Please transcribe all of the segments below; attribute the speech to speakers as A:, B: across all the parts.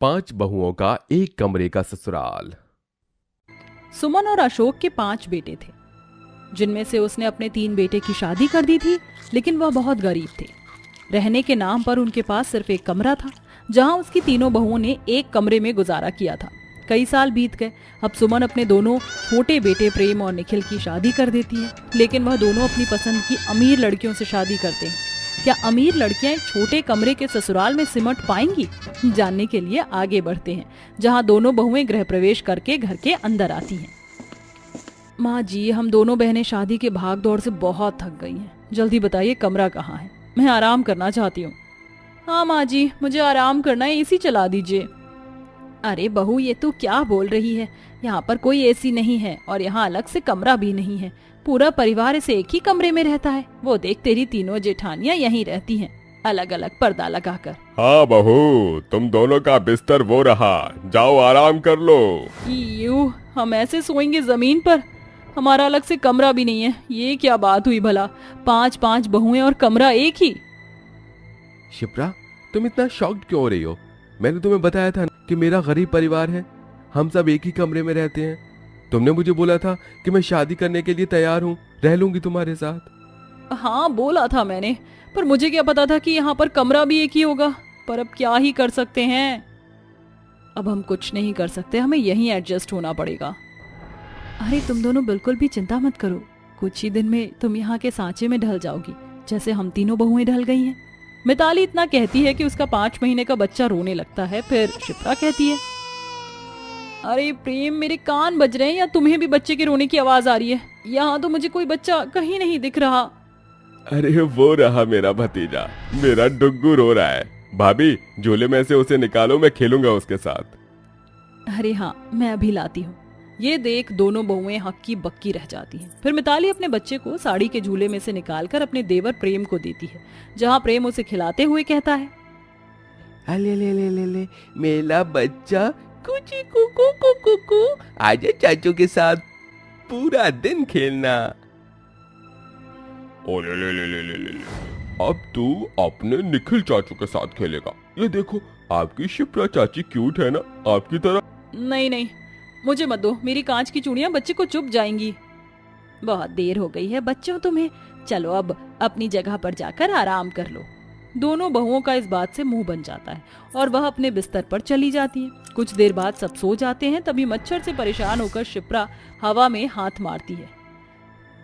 A: 5 बहुओं का एक कमरे का ससुराल।
B: सुमन और अशोक के 5 बेटे थे, जिनमें से उसने अपने 3 बेटे की शादी कर दी थी, लेकिन वह बहुत गरीब थे। रहने के नाम पर उनके पास सिर्फ एक कमरा था, जहां उसकी तीनों बहुओं ने एक कमरे में गुजारा किया था। कई साल बीत गए। अब सुमन अपने दोनों छोटे बेटे प्रेम और निखिल की शादी कर देती है, लेकिन वह दोनों अपनी पसंद की अमीर लड़कियों से शादी करते हैं। क्या अमीर लड़कियां एक छोटे कमरे के ससुराल में सिमट पाएंगी? जानने के लिए आगे बढ़ते हैं, जहां दोनों बहुएं गृह प्रवेश करके घर के अंदर आती हैं। माँ जी, हम दोनों बहनें शादी के भाग दौड़ से बहुत थक गई हैं। जल्दी बताइए कमरा कहाँ है, मैं आराम करना चाहती हूँ। हाँ माँ जी, मुझे आराम करना है, एसी चला दीजिए। अरे बहू, ये तू क्या बोल रही है? यहाँ पर कोई एसी नहीं है और यहाँ अलग से कमरा भी नहीं है। पूरा परिवार इस एक ही कमरे में रहता है। वो देख, तेरी तीनों जेठानियाँ यहीं रहती हैं, अलग अलग पर्दा लगाकर।
A: हाँ बहू, तुम दोनों का बिस्तर वो रहा, जाओ आराम कर लो।
B: यू, हम ऐसे सोएंगे जमीन पर? हमारा अलग से कमरा भी नहीं है। ये क्या बात हुई भला? 5 बहुएं और कमरा एक ही।
A: शिप्रा, तुम इतना शॉक्ड क्यों हो रही हो? मैंने तुम्हें बताया था कि मेरा गरीब परिवार है, हम सब एक ही कमरे में रहते हैं। तुमने मुझे बोला था कि मैं शादी करने के लिए तैयार हूँ, रह लूंगी तुम्हारे साथ।
B: हाँ बोला था मैंने, पर मुझे क्या पता था कि यहाँ पर कमरा भी एक ही होगा। पर अब क्या ही कर सकते हैं? अब हम कुछ नहीं कर सकते, हमें यहीं एडजस्ट होना पड़ेगा। अरे तुम दोनों बिल्कुल भी चिंता मत करो, कुछ ही दिन में तुम यहाँ के सांचे में ढल जाओगी, जैसे हम तीनों बहुएं ढल गई हैं। मिताली इतना कहती है कि उसका 5 महीने का बच्चा रोने लगता है। फिर शिप्रा कहती है, अरे प्रेम, मेरे कान बज रहे हैं या तुम्हें भी बच्चे के रोने की आवाज आ रही है? यहाँ तो मुझे कोई बच्चा कहीं नहीं दिख रहा।
A: अरे वो रहा मेरा भतीजा, मेरा डुग्गू रो रहा है। भाभी, झूले में से उसे निकालो, मैं खेलूंगा उसके साथ।
B: अरे हाँ, मैं अभी लाती हूँ। ये देख दोनों बहुएं हक्की बक्की रह जाती हैं। फिर मिताली अपने बच्चे को साड़ी के झूले में से निकालकर अपने देवर प्रेम को देती है, जहाँ प्रेम उसे खिलाते हुए कहता है,
A: अले ले ले ले ले, मेरा बच्चा कुची कुकू कुकू, आजा चाचू के साथ पूरा दिन खेलना। ओ ले ले ले ले ले ले, अब तू अपने निखिल चाचू के साथ खेलेगा। ये देखो, आपकी शिप्रा चाची क्यूट है ना, आपकी तरह।
B: नहीं नहीं, मुझे मत दो, मेरी कांच की चूड़ियां बच्चे को चुभ जाएंगी। बहुत देर हो गई है बच्चों तुम्हें, चलो अब अपनी जगह पर जाकर आराम कर लो। दोनों बहुओं का इस बात से मुंह बन जाता है और वह अपने बिस्तर पर चली जाती है। कुछ देर बाद सब सो जाते हैं। तभी मच्छर से परेशान होकर शिप्रा हवा में हाथ मारती है।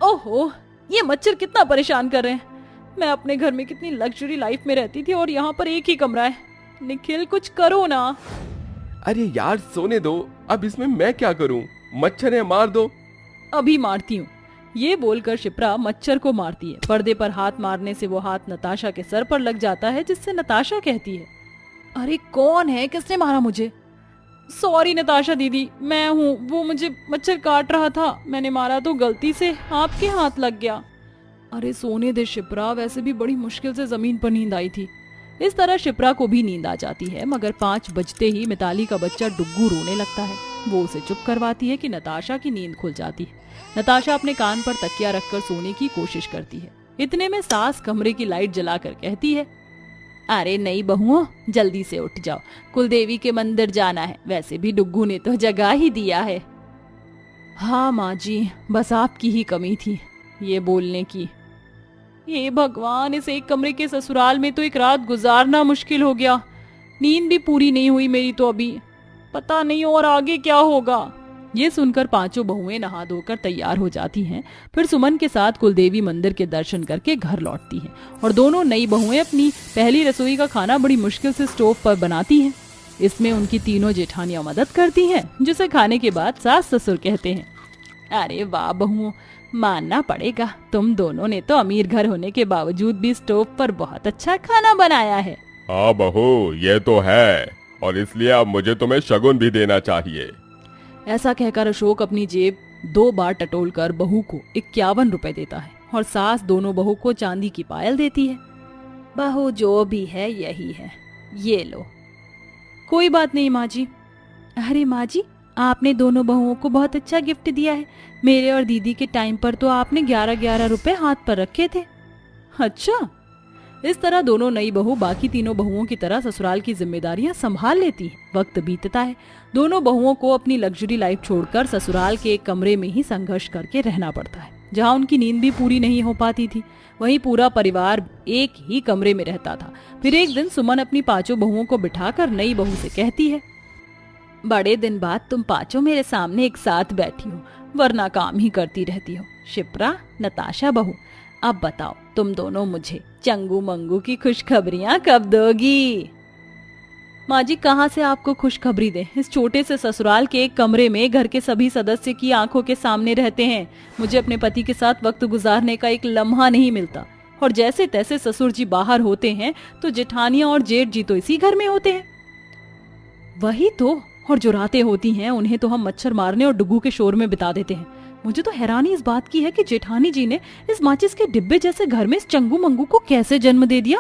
B: ओहो, ये मच्छर कितना परेशान कर रहे हैं। मैं अपने घर में कितनी लग्जरी लाइफ में रहती थी और यहाँ पर एक ही कमरा है। निखिल, कुछ करो ना।
A: अरे यार सोने दो, अब इसमें मैं क्या करूं? मच्छर है, मार दो।
B: अभी मारती हूँ। ये बोलकर शिप्रा मच्छर को मारती है। पर्दे पर हाथ मारने से वो हाथ नताशा के सर पर लग जाता है, जिससे नताशा कहती है, अरे कौन है, किसने मारा मुझे? सॉरी नताशा दीदी, मैं हूँ, वो मुझे मच्छर काट रहा था, मैंने मारा तो गलती से आपके हाथ लग गया। अरे सोने दे शिप्रा, वैसे भी बड़ी मुश्किल से जमीन पर नींद आई थी। इस तरह शिप्रा को भी नींद आ जाती है, मगर 5 बजते ही मिताली का बच्चा डुग्गू रोने लगता है। वो उसे चुप करवाती है कि नताशा की नींद खुल जाती है। नताशा अपने कान पर तकिया रखकर सोने की कोशिश करती है। इतने में सास कमरे की लाइट जलाकर कहती है, अरे नई बहुओं, जल्दी से उठ जाओ, कुलदेवी के मंदिर जाना है। वैसे भी डुग्गू ने तो जगा ही दिया है। हाँ माँ जी, बस आपकी ही कमी थी ये बोलने की। हे भगवान, इस एक कमरे के ससुराल में तो एक रात गुजारना मुश्किल हो गया। नींद भी पूरी नहीं हुई मेरी तो अभी। पता नहीं और आगे क्या होगा। ये सुनकर 5 बहुएं नहा धोकर तैयार हो जाती हैं। फिर सुमन के साथ कुलदेवी मंदिर के दर्शन करके घर लौटती हैं और दोनों नई बहुएं अपनी पहली रसोई का खाना बड़ी मुश्किल से स्टोव पर बनाती हैं। इसमें उनकी तीनों जेठानियां मदद करती हैं, जिसे खाने के बाद सास ससुर कहते हैं, अरे वाह बहुओं, मानना पड़ेगा, तुम दोनों ने तो अमीर घर होने के बावजूद भी स्टोव पर बहुत अच्छा खाना बनाया है।
A: हाँ बहू, ये तो है, और इसलिए अब मुझे तुम्हें शगुन भी देना चाहिए।
B: ऐसा कहकर अशोक अपनी जेब 2 बार टटोल कर बहू को 51 रुपए देता है और सास दोनों बहू को चांदी की पायल देती है। बहू जो भी है यही है, ये लो। कोई बात नहीं माँ जी। अरे माँ जी, आपने दोनों बहुओं को बहुत अच्छा गिफ्ट दिया है। मेरे और दीदी के टाइम पर तो आपने 11-11 रुपए हाथ पर रखे थे। अच्छा, इस तरह दोनों नई बहू बाकी तीनों बहुओं की तरह ससुराल की जिम्मेदारियां संभाल लेती है। वक्त बीतता है, दोनों बहुओं को अपनी लग्जरी लाइफ छोड़कर ससुराल के एक कमरे में ही संघर्ष करके रहना पड़ता है, जहां उनकी नींद भी पूरी नहीं हो पाती थी। वहीं पूरा परिवार एक ही कमरे में रहता था। फिर एक दिन सुमन अपनी पांचों बहुओं को बिठाकर नई बहू से कहती है, बड़े दिन बाद तुम पांचों मेरे सामने एक साथ बैठी हो, वरना काम ही करती रहती हो। शिप्रा, नताशा बहू, अब बताओ तुम दोनों मुझे चंगू मंगू की खुशखबरियां कब दोगी? माँ जी, कहाँ से आपको खुशखबरी दें? इस छोटे से ससुराल के एक कमरे में घर के सभी सदस्य की आंखों के सामने रहते हैं। मुझे अपने पति के साथ वक्त गुजारने का एक लम्हा नहीं मिलता, और जैसे तैसे ससुर जी बाहर होते हैं तो जेठानियां और जेठ जी तो इसी घर में होते हैं। वही तो, और जो रातें होती हैं उन्हें तो हम मच्छर मारने और डुगू के शोर में बिता देते हैं। मुझे तो हैरानी इस बात की है कि जेठानी जी ने इस माचिस के डिब्बे जैसे घर में इस चंगू मंगू को कैसे जन्म दे दिया।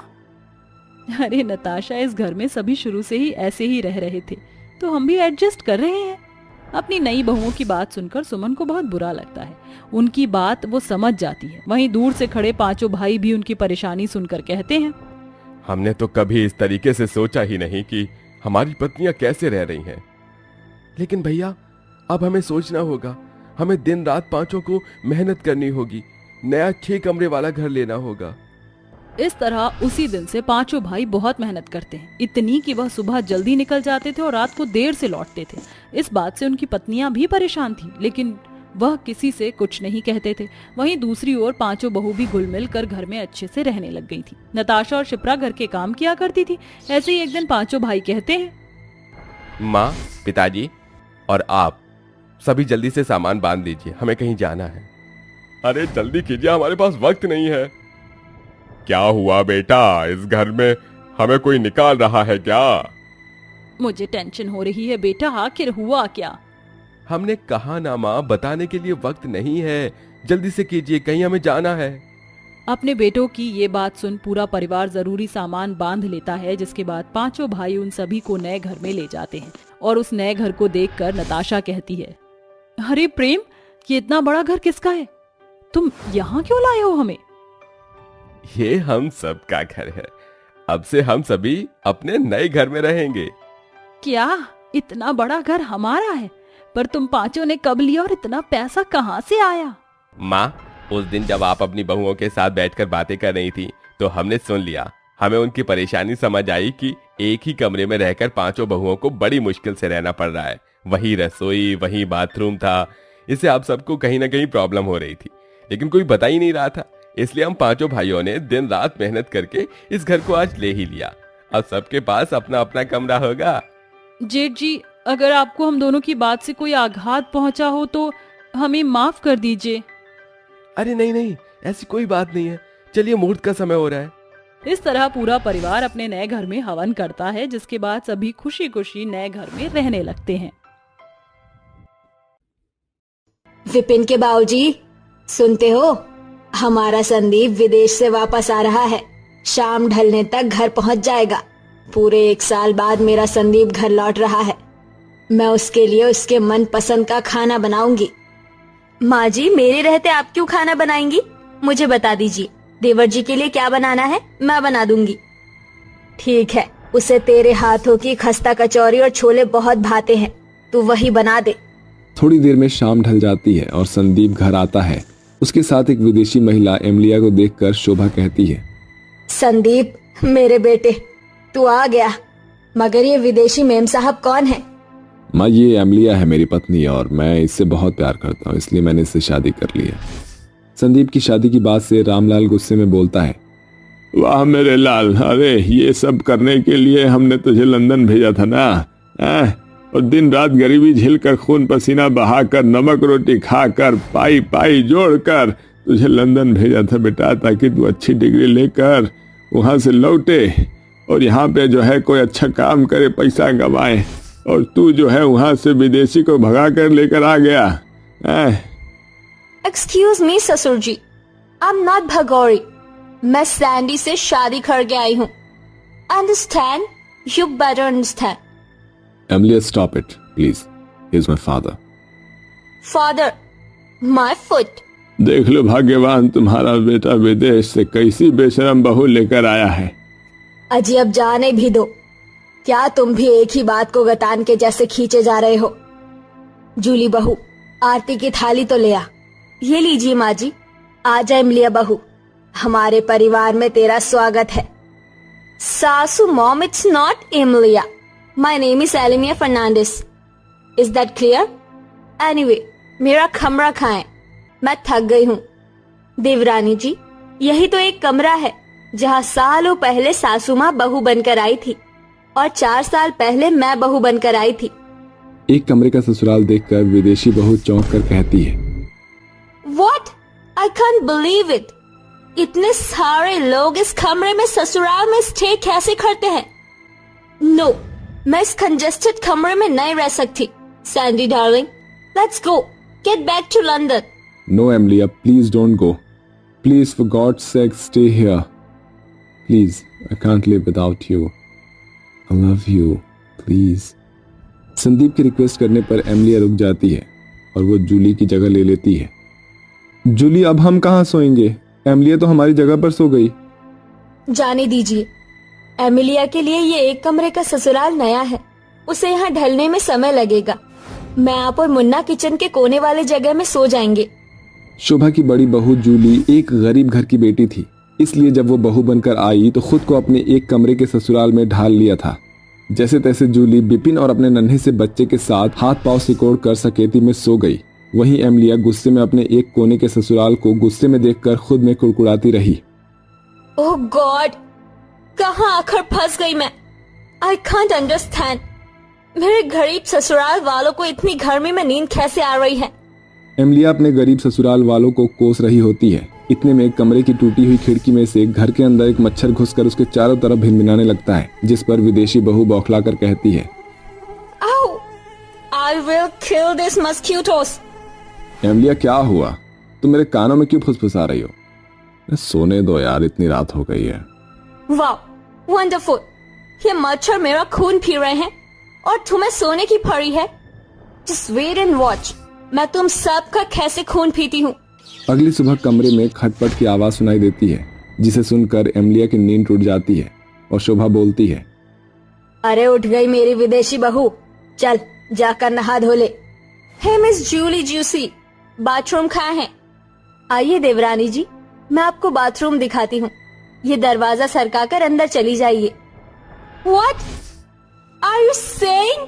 B: अरे नताशा, इस घर में सभी शुरू से ही ऐसे ही रह रहे थे, तो हम भी एडजस्ट कर रहे हैं। अपनी नई बहुओं की बात सुनकर सुमन को बहुत बुरा लगता है। उनकी बात वो समझ जाती है। वहीं दूर से खड़े पांचों भाई भी उनकी परेशानी सुनकर कहते हैं,
A: हमने तो कभी इस तरीके से सोचा ही नहीं कि हमारी पत्नियां कैसे रह रही हैं। लेकिन भैया, अब हमें सोचना होगा। हमें दिन रात पांचों को मेहनत करनी होगी, नया 6 कमरे वाला घर लेना होगा।
B: इस तरह उसी दिन से पांचों भाई बहुत मेहनत करते हैं, इतनी कि वह सुबह जल्दी निकल जाते थे और रात को देर से लौटते थे। इस बात से उनकी पत्नियां भी परेशान थी, लेकिन वह किसी से कुछ नहीं कहते थे। वहीं दूसरी ओर पांचों बहू भी घुल मिल कर घर में अच्छे से रहने लग गई थी। नताशा और शिप्रा घर के काम किया करती थी। ऐसे ही एक दिन पांचों भाई कहते हैं,
A: माँ, पिताजी और आप सभी जल्दी से सामान बांध दीजिए, हमें कहीं जाना है। अरे जल्दी कीजिए, हमारे पास वक्त नहीं है। क्या हुआ बेटा, इस घर में हमें कोई निकाल रहा है क्या?
B: मुझे टेंशन हो रही है बेटा, आखिर हुआ क्या?
A: हमने कहा ना माँ, बताने के लिए वक्त नहीं है, जल्दी से कीजिए, कहीं हमें जाना है।
B: अपने बेटों की ये बात सुन पूरा परिवार जरूरी सामान बांध लेता है, जिसके बाद पांचों भाई उन सभी को नए घर में ले जाते हैं। और उस नए घर को देखकर नताशा कहती है, अरे प्रेम, ये इतना बड़ा घर किसका है? तुम यहाँ क्यों लाए हो हमें?
A: ये हम सब का घर है। अब से हम सभी अपने नए घर में रहेंगे।
B: क्या इतना बड़ा घर हमारा है? पर तुम पांचों ने कब लिया और इतना पैसा कहाँ से आया?
A: माँ, उस दिन जब आप अपनी बहुओं के साथ बैठकर बातें कर रही थी तो हमने सुन लिया। हमें उनकी परेशानी समझ आई कि एक ही कमरे में रहकर पांचों बहुओं को बड़ी मुश्किल से रहना पड़ रहा है। वही रसोई, वही बाथरूम था। इससे आप सबको कहीं ना कहीं प्रॉब्लम हो रही थी, लेकिन कोई बता ही नहीं रहा था। इसलिए हम पांचों भाइयों ने दिन रात मेहनत करके इस घर को आज ले ही लिया। अब सबके पास अपना अपना कमरा होगा।
B: जेठ जी, अगर आपको हम दोनों की बात से कोई आघात पहुंचा हो तो हमें माफ कर दीजिए।
A: अरे नहीं नहीं, ऐसी कोई बात नहीं है। चलिए, मुहूर्त का समय हो रहा है।
B: इस तरह पूरा परिवार अपने नए घर में हवन करता है, जिसके बाद सभी खुशी खुशी नए घर में रहने लगते हैं।
C: विपिन के बाबूजी, सुनते हो? हमारा संदीप विदेश से वापस आ रहा है। शाम ढलने तक घर पहुंच जाएगा। पूरे 1 साल बाद मेरा संदीप घर लौट रहा है। मैं उसके लिए उसके मन पसंद का खाना बनाऊंगी।
D: माँ जी, मेरे रहते आप क्यों खाना बनाएंगी? मुझे बता दीजिए, देवर जी के लिए क्या बनाना है, मैं बना दूंगी।
C: ठीक है, उसे तेरे हाथों की खस्ता कचौरी और छोले बहुत भाते हैं, तू वही बना दे।
E: थोड़ी देर में शाम ढल जाती है और संदीप घर आता है। उसके साथ एक विदेशी महिला एमिलिया को देखकर शोभा कहती है,
C: संदीप मेरे बेटे, तू आ गया। मगर ये विदेशी मेम साहब कौन है?
E: माँ, ये एमिलिया है मेरी पत्नी और मैं इससे बहुत प्यार करता हूँ, इसलिए मैंने इससे शादी कर ली है। संदीप की शादी की बात से रामलाल गुस्से में बोलता है,
F: वाह मेरे लाल, अरे ये सब करने के लिए हमने तुझे लंदन भेजा था ना, और दिन रात गरीबी झेलकर खून पसीना बहाकर नमक रोटी खाकर पाई पाई जोड़कर तुझे लंदन भेजा था बेटा, ताकि तू अच्छी डिग्री लेकर वहाँ से लौटे और यहाँ पे जो है कोई अच्छा काम करे, पैसा कमाए, और तू जो है वहाँ से विदेशी को भगा कर लेकर आ गया।
D: एक्सक्यूज मी ससुर जी, आई एम नॉट भगौरी। मैं सैंडी से शादी करके आई हूँ। Understand, you better understand.
E: Emilia, stop it please, he is my father.
D: Father, my foot.
F: देख लो भाग्यवान, तुम्हारा बेटा विदेश से कैसी बेशरम बहू लेकर आया है।
C: अजी अब जाने भी दो, क्या तुम भी एक ही बात को गतान के जैसे खींचे जा रहे हो? जूली बहू, आरती की थाली तो ले आ। ये लीजिए माँ जी। आजा इमलिया बहू, हमारे परिवार में तेरा स्वागत है।
D: सासू mom, it's not Imliya, my name is Elimia Fernandes. Is that clear? Anyway, मेरा कमरा खाएं, मैं थक गई हूँ। देवरानी जी, यही तो एक कमरा है जहाँ सालों पहले सासू माँ बहू बनकर आई थी और 4 साल पहले मैं बहू बनकर आई थी।
E: एक कमरे का ससुराल देखकर विदेशी बहू चौंक कर कहती है,
D: What? I can't believe it. इतने सारे लोग इस कमरे में ससुराल में स्टे कैसे करते हैं? No, मैं इस कंजेस्टेड कमरे में नहीं रह सकती। Sandy darling, let's go. Get back to London.
E: No, Emilia, please don't go. Please, for God's sake, stay here. Please, I can't live without you. I love you. Please. Sandeep की request करने पर Emilia रुक जाती है और वो जूली की जगह ले लेती है। जूली, अब हम कहाँ सोएंगे? एमिलिया तो हमारी जगह पर सो गई।
C: जाने दीजिए, एमिलिया के लिए ये एक कमरे का ससुराल नया है, उसे यहाँ ढलने में समय लगेगा। मैं आप और मुन्ना किचन के कोने वाले जगह में सो जाएंगे।
E: शोभा की बड़ी बहू जूली एक गरीब घर की बेटी थी, इसलिए जब वो बहू बनकर आई तो खुद को अपने एक कमरे के ससुराल में ढाल लिया था। जैसे तैसे जूली बिपिन और अपने नन्हे से बच्चे के साथ हाथ पांव सिकोड़ कर सकेती में सो गई। वहीं एमिलिया गुस्से में अपने एक कोने के ससुराल को गुस्से में देखकर खुद में कुड़कुड़ाती रही।
D: ओह गॉड, कहाँ आकर फंस गई मैं? I can't understand. मेरे गरीब ससुराल वालों को इतनी गर्मी में नींद कैसे आ रही है?
E: एमिलिया अपने गरीब ससुराल वालों को कोस रही होती है। इतने में कमरे की टूटी हुई खिड़की में से घर के अंदर एक मच्छर घुसकर उसके चारों तरफ भिनभिनाने लगता है, जिस पर विदेशी बहू बौखलाकर कहती है,
D: Ow! I will kill these mosquitoes.
E: Emilia, क्या हुआ? तुम मेरे कानों में क्यों फुसफुसा रही हो? सोने दो यार, इतनी रात हो गई है।
D: वाह, वंडरफुल। ये मच्छर मेरा खून पी रहे हैं और तुम्हें सोने की पड़ी है। Just wait and watch, मैं तुम सबका कैसे खून पीती हूँ।
E: अगली सुबह कमरे में खटपट की आवाज सुनाई देती है, जिसे सुनकर एमिलिया की नींद टूट जाती है और शोभा बोलती है,
C: अरे उठ गई मेरी विदेशी बहू, चल जाकर नहा धो ले।
D: हे मिस जूली जूसी, बाथरूम कहाँ है?
C: आइए देवरानी जी, मैं आपको बाथरूम दिखाती हूँ। ये दरवाजा सरकाकर अंदर चली जाइए।
D: What? Are you saying?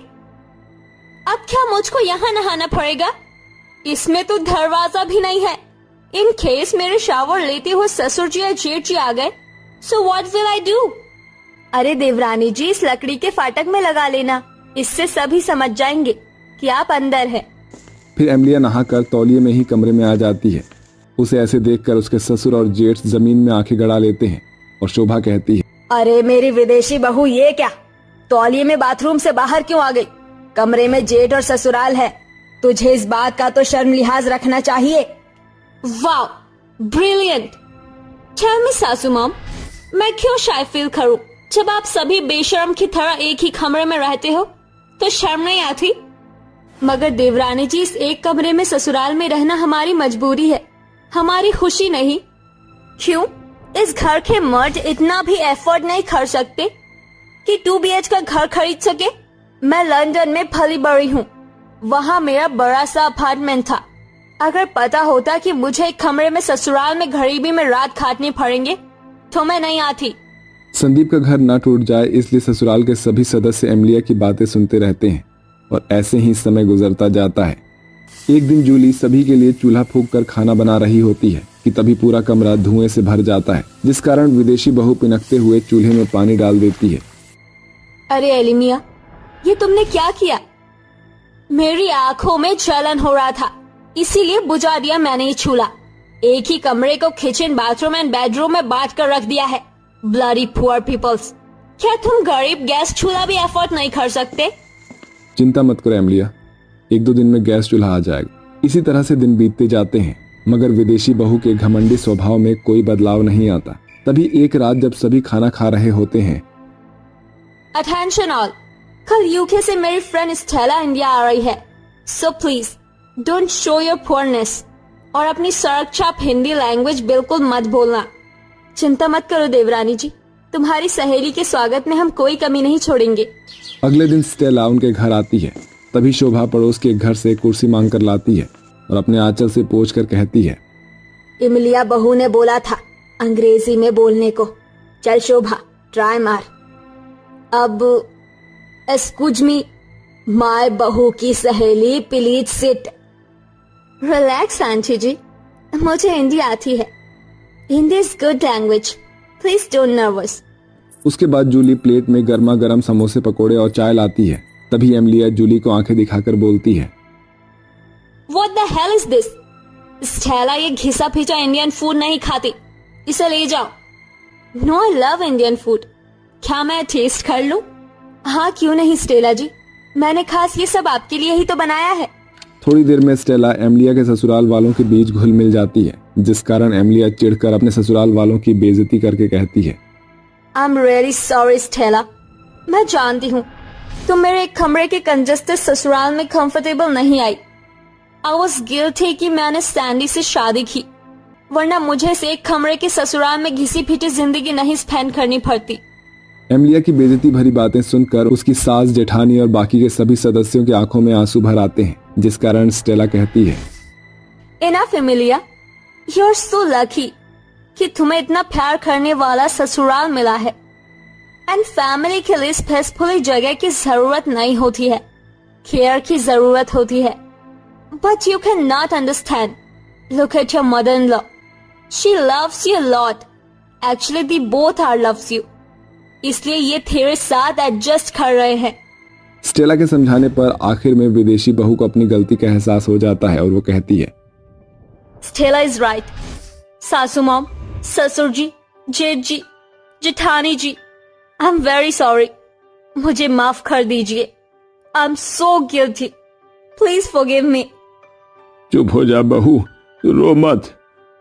D: अब क्या मुझको यहाँ नहाना पड़ेगा? इसमें तो दरवाजा भी नहीं है। इन केस मेरे शावर लेते हुए ससुर जी या जेठ जी आ गए, so what will I do?
C: अरे देवरानी जी, इस लकड़ी के फाटक में लगा लेना, इससे सभी समझ जाएंगे कि आप अंदर हैं।
E: फिर एमिलिया नहाकर तौलिए में ही कमरे में आ जाती है। उसे ऐसे देखकर उसके ससुर और जेठ जमीन में आंखें गड़ा लेते हैं और शोभा कहती है,
C: अरे मेरी विदेशी बहू, ये क्या? तौलिए में बाथरूम से बाहर क्यों आ गई? कमरे में जेठ और ससुराल है, तुझे इस बात का तो शर्म लिहाज रखना चाहिए।
D: Wow, brilliant. टेल मी सासू मॉम, मैं क्यों शाय फील करूं? जब आप सभी बेशर्म की तरह एक ही कमरे में रहते हो तो शर्म नहीं आती?
C: मगर देवरानी जी, इस एक कमरे में ससुराल में रहना हमारी मजबूरी है, हमारी खुशी नहीं।
D: क्यों? इस घर के मर्द इतना भी एफर्ट नहीं कर सकते कि 2 BH का घर खरीद सके?
C: मैं लंदन में पली बड़ी हूँ, वहाँ मेरा बड़ा सा अपार्टमेंट था। अगर पता होता कि मुझे एक कमरे में ससुराल में गरीबी में रात काटनी पड़ेंगे तो मैं नहीं आती।
E: संदीप का घर न टूट जाए इसलिए ससुराल के सभी सदस्य एमिलिया की बातें सुनते रहते हैं और ऐसे ही समय गुजरता जाता है। एक दिन जूली सभी के लिए चूल्हा फूंक कर खाना बना रही होती है कि तभी पूरा कमरा धुएं से भर जाता है, जिस कारण विदेशी बहू पिनकते हुए चूल्हे में पानी डाल देती है।
C: अरे एलिमिया, ये तुमने क्या किया?
D: मेरी आंखों में जलन हो रहा था, इसीलिए बुझा दिया मैंने ये चूल्हा। एक ही कमरे को किचन, बाथरूम एंड बेडरूम में बांट कर रख दिया है। Bloody poor peoples. क्या तुम गरीब गैस चूल्हा भी अफोर्ड नहीं कर सकते?
E: चिंता मत करो एमिलिया, 1-2 दिन में गैस चूल्हा आ जाएगा। इसी तरह से दिन बीतते जाते हैं, मगर विदेशी बहू के घमंडी स्वभाव में कोई बदलाव नहीं आता। तभी एक रात जब सभी खाना खा रहे होते हैं,
D: अटेंशन ऑल, कल यूके से मेरी फ्रेंड स्टेला इंडिया आ रही है, so please don't show your poorness. और अपनी सड़क छाप हिंदी लैंग्वेज बिल्कुल मत बोलना। चिंता मत करो देवरानी जी, तुम्हारी सहेली के स्वागत में हम कोई कमी नहीं छोड़ेंगे।
E: अगले दिन स्टेला उनके घर आती है। तभी शोभा पड़ोस के घर से कुर्सी मांग कर लाती है और अपने आंचल से पोंछ कर कहती है,
C: इमलिया बहू ने बोला था अंग्रेजी में बोलने को। चल शोभा, ट्राई मार। अब एक्सक्यूज मी, माय बहू की सहेली, प्लीज सिट।
D: रिलैक्स आंटी जी, मुझे हिंदी आती है। Hindi is good language, please don't nervous.
E: उसके बाद जूली प्लेट में गर्मा गर्म समोसे, पकोड़े और चाय लाती है। तभी एमिलिया जूली को आंखें दिखाकर बोलती है,
D: What the hell is this? Stella ये घिसा पिचा इंडियन फूड नहीं खाती, इसे ले जाओ। No, I love Indian food. क्या मैं टेस्ट कर लूं? हाँ क्यों नहीं स्टेला जी, मैंने खास ये सब आपके लिए ही तो बनाया है।
E: थोड़ी देर में स्टेला एमिलिया के ससुराल वालों के बीच घुल मिल जाती है, जिस कारण एमिलिया चिढ़कर अपने ससुराल वालों की बेइज्जती करके कहती है,
D: I am really sorry Stella. मैं जानती हूँ तुम मेरे एक कमरे के कंजस्टेड ससुराल में कंफर्टेबल नहीं आई। आई वॉज गिल्टी कि मैंने सैंडी से शादी की, वरना मुझे से एक कमरे के ससुराल में घिसी पिटी जिंदगी नहीं स्पेंड करनी पड़ती।
E: एमिलिया की बेइज्जती भरी बातें सुनकर उसकी सास, जेठानी और बाकी के सभी सदस्यों की आंखों में आंसू भर आते हैं, जिस कारण स्टेला कहती है,
D: enough Emilia, you are so lucky कि तुम्हें इतना प्यार करने वाला ससुराल मिला है। एंड फैमिली के लिए स्पेसिफिक जगह की जरूरत नहीं होती है, केयर की जरूरत होती है। But you can not understand, look at your mother in law, she loves you lot. Actually the both are loves you, इसलिए ये तेरे साथ एडजस्ट कर रहे हैं।
E: स्टेला के समझाने पर आखिर में विदेशी बहू को अपनी गलती का एहसास हो जाता है और वो कहती है,
D: स्टेला इज राइट। सासू मॉम, ससुर जी, जेठ जी, जेठानी जी, आई एम वेरी सॉरी, मुझे माफ कर दीजिए। I am so guilty, please forgive me.
F: चुप हो जा बहू, तू रो मत।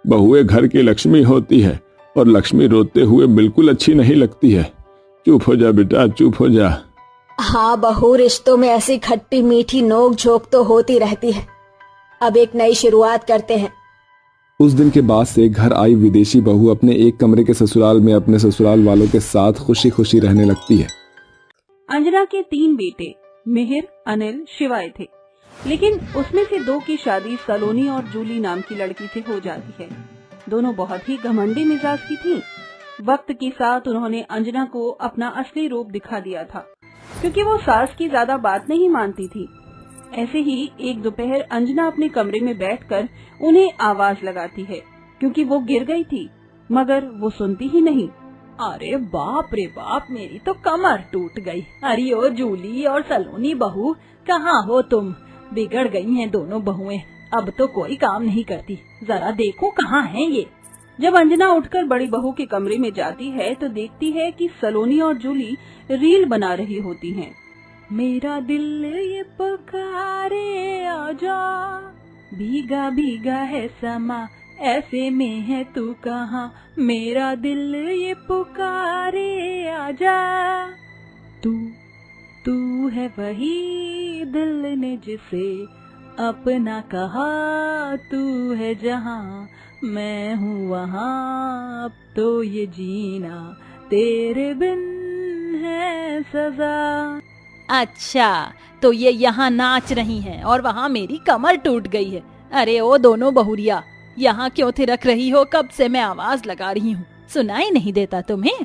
F: बहुएं घर की लक्ष्मी होती है और लक्ष्मी रोते हुए बिल्कुल अच्छी नहीं लगती है। चुप हो जा बेटा, चुप हो जा।
C: हाँ बहू, रिश्तों में ऐसी खट्टी मीठी नोक झोंक तो होती रहती है। अब एक नई शुरुआत करते हैं।
E: उस दिन के बाद से घर आई विदेशी बहू अपने एक कमरे के ससुराल में अपने ससुराल वालों के साथ खुशी खुशी रहने लगती है।
B: अंजना के 3 बेटे मिहिर, अनिल, शिवाय थे, लेकिन उसमें से 2 की शादी सलोनी और जूली नाम की लड़की से हो जाती है। दोनों बहुत ही घमंडी मिजाज की थीं। वक्त के साथ उन्होंने अंजना को अपना असली रूप दिखा दिया था, क्योंकि वो सास की ज्यादा बात नहीं मानती थी। ऐसे ही एक दोपहर अंजना अपने कमरे में बैठकर उन्हें आवाज लगाती है, क्योंकि वो गिर गई थी, मगर वो सुनती ही नहीं। अरे बाप रे बाप, मेरी तो कमर टूट गई। अरे ओ जूली और सलोनी बहू, कहाँ हो तुम? बिगड़ गई हैं दोनों बहुएं, अब तो कोई काम नहीं करती। जरा देखो कहाँ हैं ये। जब अंजना उठकर बड़ी बहू के कमरे में जाती है तो देखती है कि सलोनी और जूली रील बना रही होती हैं। मेरा दिल ये पुकारे आजा, भीगा भीगा है समा, ऐसे में है तू कहाँ। मेरा दिल ये पुकारे आजा, तू है वही दिल ने जिसे अपना कहा। तू है जहाँ, मैं हूँ वहाँ, अब तो ये जीना तेरे बिन है सजा। अच्छा, तो ये यहाँ नाच रही हैं और वहाँ मेरी कमर टूट गई है। अरे ओ दोनों बहुरिया, यहाँ क्यों थिरक रही हो? कब से मैं आवाज लगा रही हूँ, सुनाई नहीं देता तुम्हें?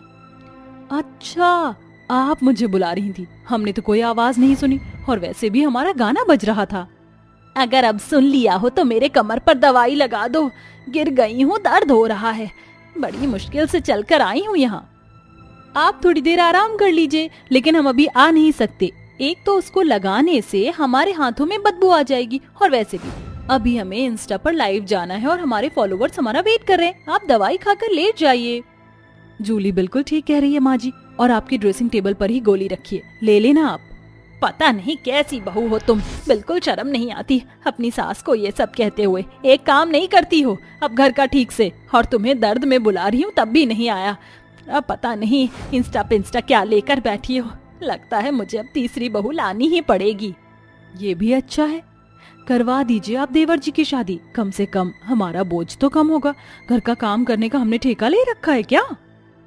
B: अच्छा, आप मुझे बुला रही थी, हमने तो कोई आवाज नहीं सुनी, और वैसे भी हमारा गाना बज रहा था। अगर अब सुन लिया हो तो मेरे कमर पर दवाई लगा दो, गिर गई हूँ, दर्द हो रहा है, बड़ी मुश्किल से चलकर आई हूँ यहाँ। आप थोड़ी देर आराम कर लीजिए, लेकिन हम अभी आ नहीं सकते। एक तो उसको लगाने से हमारे हाथों में बदबू आ जाएगी, और वैसे भी अभी हमें इंस्टा पर लाइव जाना है और हमारे फॉलोवर्स हमारा वेट कर रहे हैं। आप दवाई खाकर लेट जाइए। जूली बिल्कुल ठीक कह रही है माँ जी, और आपकी ड्रेसिंग टेबल पर ही गोली रखिए, ले लेना आप। पता नहीं कैसी बहू हो तुम, बिल्कुल शर्म नहीं आती अपनी सास को ये सब कहते हुए। एक काम नहीं करती हो अब घर का ठीक से, और तुम्हें दर्द में बुला रही हूँ तब भी नहीं आया। अब पता नहीं इंस्टा पिंस्टा क्या लेकर बैठी हो, लगता है मुझे अब तीसरी बहू लानी ही पड़ेगी। ये भी अच्छा है, करवा दीजिए आप देवर जी की शादी, कम से कम हमारा बोझ तो कम होगा। घर का काम करने का हमने ठेका ले रखा है क्या?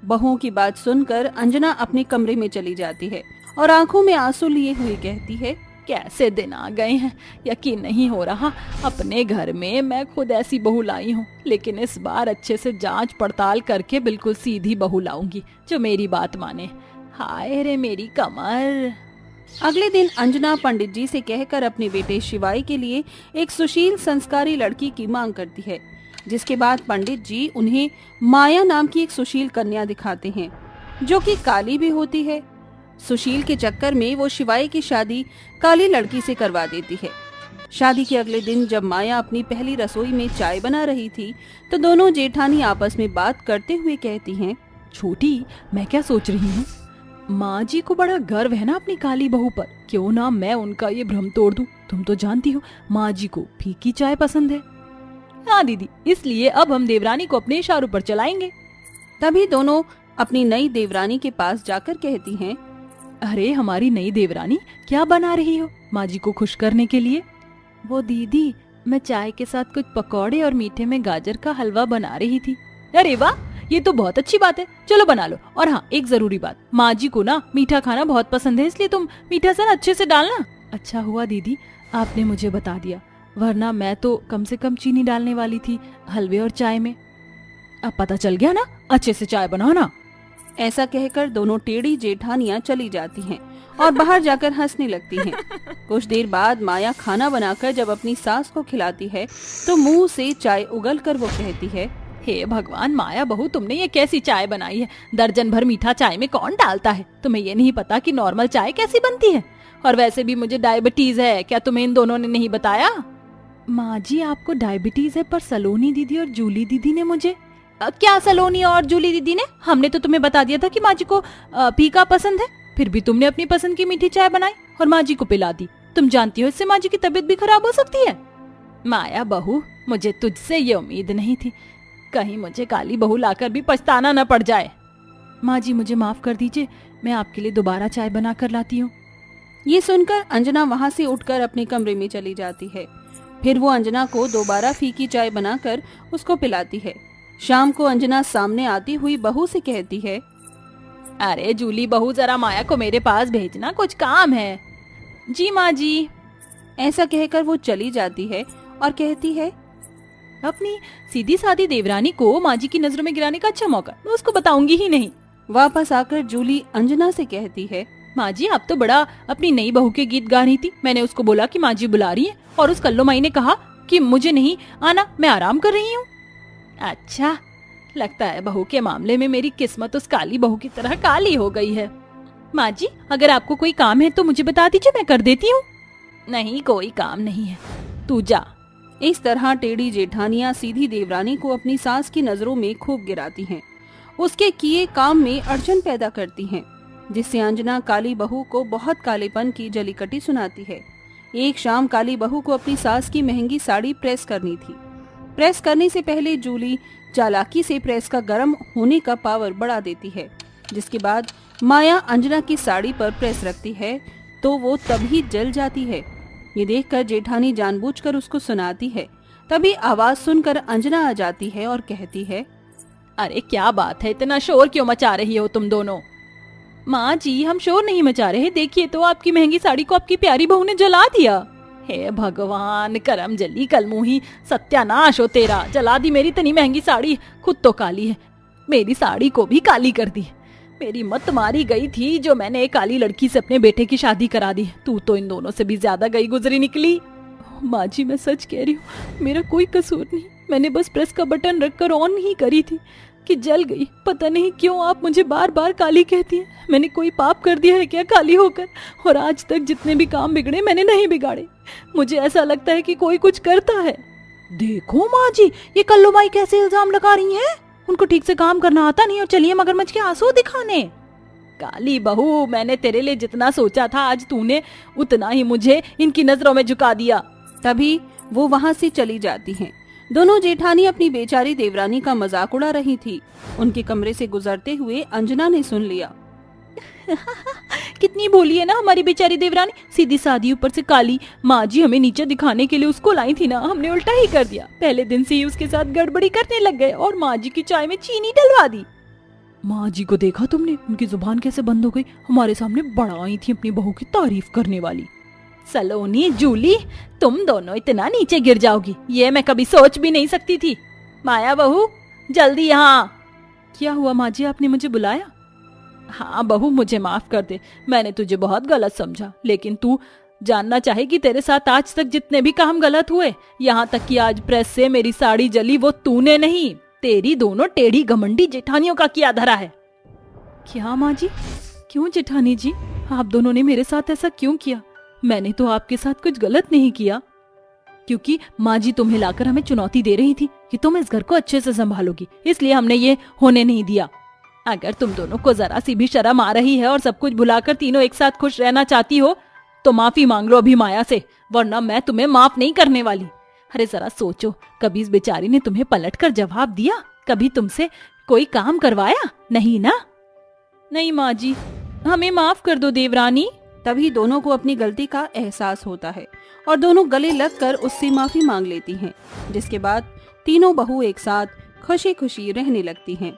G: बहुओं की बात सुनकर अंजना अपने कमरे में चली जाती है और आंखों में आंसू लिए हुए कहती है,
B: कैसे दिन आ गए हैं, यकीन नहीं हो रहा। अपने घर में मैं खुद ऐसी बहू लाई हूँ, लेकिन इस बार अच्छे से जांच पड़ताल करके बिल्कुल सीधी बहू लाऊंगी जो मेरी बात माने। हाय रे मेरी कमर।
G: अगले दिन अंजना पंडित जी से कहकर अपने बेटे शिवाई के लिए एक सुशील संस्कारी लड़की की मांग करती है, जिसके बाद पंडित जी उन्हें माया नाम की एक सुशील कन्या दिखाते हैं जो कि काली भी होती है। सुशील के चक्कर में वो शिवाई की शादी काली लड़की से करवा देती है। शादी के अगले दिन जब माया अपनी पहली रसोई में चाय बना रही थी तो दोनों जेठानी आपस में बात करते हुए कहती हैं,
B: छोटी मैं क्या सोच रही हूँ, माँ जी को बड़ा गर्व है ना अपनी काली बहू पर, क्यों ना मैं उनका ये भ्रम तोड़ दूं। तुम तो जानती हो माँ जी को फीकी चाय पसंद है। हाँ दीदी, इसलिए अब हम देवरानी को अपने इशारों पर चलाएंगे।
G: तभी दोनों अपनी नई देवरानी के पास जाकर कहती हैं,
B: अरे हमारी नई देवरानी क्या बना रही हो माँ जी को खुश करने के लिए? वो दीदी, मैं चाय के साथ कुछ पकौड़े और मीठे में गाजर का हलवा बना रही थी। अरे वाह, ये तो बहुत अच्छी बात है, चलो बना लो। और हाँ, एक जरूरी बात, माँ जी को ना मीठा खाना बहुत पसंद है, इसलिए तुम मीठा सा अच्छे से डालना। अच्छा हुआ दीदी आपने मुझे बता दिया, वरना मैं तो कम से कम चीनी डालने वाली थी हलवे और चाय में। अब पता चल गया ना, अच्छे से चाय बनाना।
G: ऐसा कहकर दोनों टेढ़ी जेठानियां चली जाती हैं और बाहर जाकर हंसने लगती हैं। कुछ देर बाद माया खाना बनाकर जब अपनी सास को खिलाती है तो मुंह से चाय उगलकर वो कहती है,
B: हे भगवान माया बहू, तुमने ये कैसी चाय बनाई है? दर्जन भर मीठा चाय में कौन डालता है? तुम्हें ये नहीं पता कि नॉर्मल चाय कैसी बनती है? और वैसे भी मुझे डायबिटीज है, क्या तुम्हें इन दोनों ने नहीं बताया? माँ जी आपको डायबिटीज है, पर सलोनी दीदी और जूली दीदी ने मुझे। क्या सलोनी और जूली दीदी ने? हमने तो तुम्हें बता दिया था कि माँ जी को फीका पसंद है, फिर भी तुमने अपनी पसंद की मीठी चाय बनाई और माँ जी को पिला दी। तुम जानती हो इससे माँ जी की तबीयत भी खराब हो सकती है। माया बहू, मुझे तुझसे ये उम्मीद नहीं थी, कहीं मुझे काली बहू लाकर भी पछताना न पड़ जाए। माँ जी मुझे माफ कर दीजिए, मैं आपके लिए दोबारा चाय बना कर लाती हूँ।
G: ये सुनकर अंजना वहाँ से उठकर अपने कमरे में चली जाती है। फिर वो अंजना को दोबारा फीकी चाय बनाकर उसको पिलाती है। शाम को अंजना सामने आती हुई बहू से कहती है,
B: अरे जूली बहू, जरा माया को मेरे पास भेजना, कुछ काम है। जी माँ जी।
G: ऐसा कहकर वो चली जाती है और कहती है,
B: अपनी सीधी सादी देवरानी को माँ जी की नजरों में गिराने का अच्छा मौका, मैं उसको बताऊंगी ही नहीं।
G: वापस आकर जूली अंजना से कहती है,
B: माँ जी आप तो बड़ा अपनी नई बहू के गीत गा रही थी। मैंने उसको बोला कि माँ जी बुला रही है और उस कल्लो माई ने कहा कि मुझे नहीं आना, मैं आराम कर रही हूँ। अच्छा, लगता है बहू के मामले में मेरी किस्मत उस काली बहू की तरह काली हो गई है। माँ जी अगर आपको कोई काम है तो मुझे बता दीजिए, मैं कर देती हूँ। नहीं, कोई काम नहीं है, तू जा।
G: इस तरह टेढ़ी जेठानियां सीधी देवरानी को अपनी सास की नजरों में खूब गिराती हैं, उसके किए काम में अड़चन पैदा करती हैं, जिससे अंजना काली बहू को बहुत कालेपन की जलीकटी सुनाती है। एक शाम काली बहू को अपनी सास की महंगी साड़ी प्रेस करनी थी। प्रेस करने से पहले जूली चालाकी से प्रेस का गर्म होने का पावर बढ़ा देती है, जिसके बाद माया अंजना की साड़ी पर प्रेस रखती है तो वो तभी जल जाती है। ये देखकर जेठानी जानबूझकर उसको सुनाती है। तभी आवाज सुनकर अंजना आ जाती है और कहती है,
B: अरे क्या बात है, इतना शोर क्यों मचा रही हो तुम दोनों? माँ जी हम शोर नहीं मचा रहे, देखिए तो आपकी महंगी साड़ी को आपकी प्यारी बहू ने जला दिया। हे भगवान, करम जली कलमुही, सत्यानाश हो तेरा, जला दी मेरी इतनी महंगी साड़ी, खुद तो काली है, मेरी साड़ी को भी काली कर दी। मेरी मत मारी गई थी जो मैंने एक काली लड़की से अपने बेटे की शादी करा दी। तू तो इन दोनों से भी ज्यादा गई गुजरी निकली। माँ जी मैं सच कह रही हूँ, मेरा कोई कसूर नहीं, मैंने बस प्रेस का बटन रखकर ऑन ही करी थी कि जल गई। पता नहीं क्यों आप मुझे बार बार काली कहती हैं। मैंने कोई पाप कर दिया है क्या काली होकर? और आज तक जितने भी काम बिगड़े मैंने नहीं बिगाड़े। मुझे ऐसा लगता है कि कोई कुछ करता है। देखो माँ जी, ये कल्लू माई कैसे इल्जाम लगा रही हैं? उनको ठीक से काम करना आता नहीं और चलिए मगरमच्छ के आंसू दिखाने। काली बहू, मैंने तेरे लिए जितना सोचा था आज तूने उतना ही मुझे इनकी नजरों में झुका दिया।
G: तभी वो वहाँ से चली जाती हैं। दोनों जेठानी अपनी बेचारी देवरानी का मजाक उड़ा रही थी। उनके कमरे से गुजरते हुए अंजना ने सुन लिया।
B: कितनी भोली है ना हमारी बेचारी देवरानी, सीधी सादी ऊपर से काली। माँ जी हमें नीचे दिखाने के लिए उसको लाई थी ना, हमने उल्टा ही कर दिया। पहले दिन से ही उसके साथ गड़बड़ी करने लग गए और माँ जी की चाय में चीनी डलवा दी। माँ जी को देखा तुमने, उनकी जुबान कैसे बंद हो गई। हमारे सामने बड़ा आई थी अपनी बहू की तारीफ करने वाली। सलोनी जूली, तुम दोनों इतना नीचे गिर जाओगी ये मैं कभी सोच भी नहीं सकती थी। माया बहू जल्दी यहाँ। क्या हुआ माँ जी, आपने मुझे बुलाया? हाँ बहू, मुझे माफ कर दे, मैंने तुझे बहुत गलत समझा। लेकिन तू जानना चाहेगी तेरे साथ आज तक जितने भी काम गलत हुए, यहाँ तक कि आज प्रेस से मेरी साड़ी जली, वो तूने नहीं, तेरी दोनों टेढ़ी घमंडी जेठानियों का किया धरा है। क्या माँ जी? क्यों जेठानी जी, आप दोनों ने मेरे साथ ऐसा क्यों किया? मैंने तो आपके साथ कुछ गलत नहीं किया। क्योंकि माँ जी तुम्हें लाकर हमें चुनौती दे रही थी कि तुम इस घर को अच्छे से संभालोगी, इसलिए हमने ये होने नहीं दिया। अगर तुम दोनों को जरा सी भी शर्म आ रही है और सब कुछ भुलाकर तीनों एक साथ खुश रहना चाहती हो तो माफी मांग लो अभी माया से, वरना मैं तुम्हें माफ नहीं करने वाली। अरे जरा सोचो, कभी इस बेचारी ने तुम्हें पलटकर जवाब दिया? कभी तुमसे कोई काम करवाया? नहीं ना? नहीं माँ जी, हमें माफ कर दो देवरानी।
G: तभी दोनों को अपनी गलती का एहसास होता है और दोनों गले लगकर उससे माफी मांग लेती हैं, जिसके बाद तीनों बहू एक साथ खुशी खुशी रहने लगती हैं।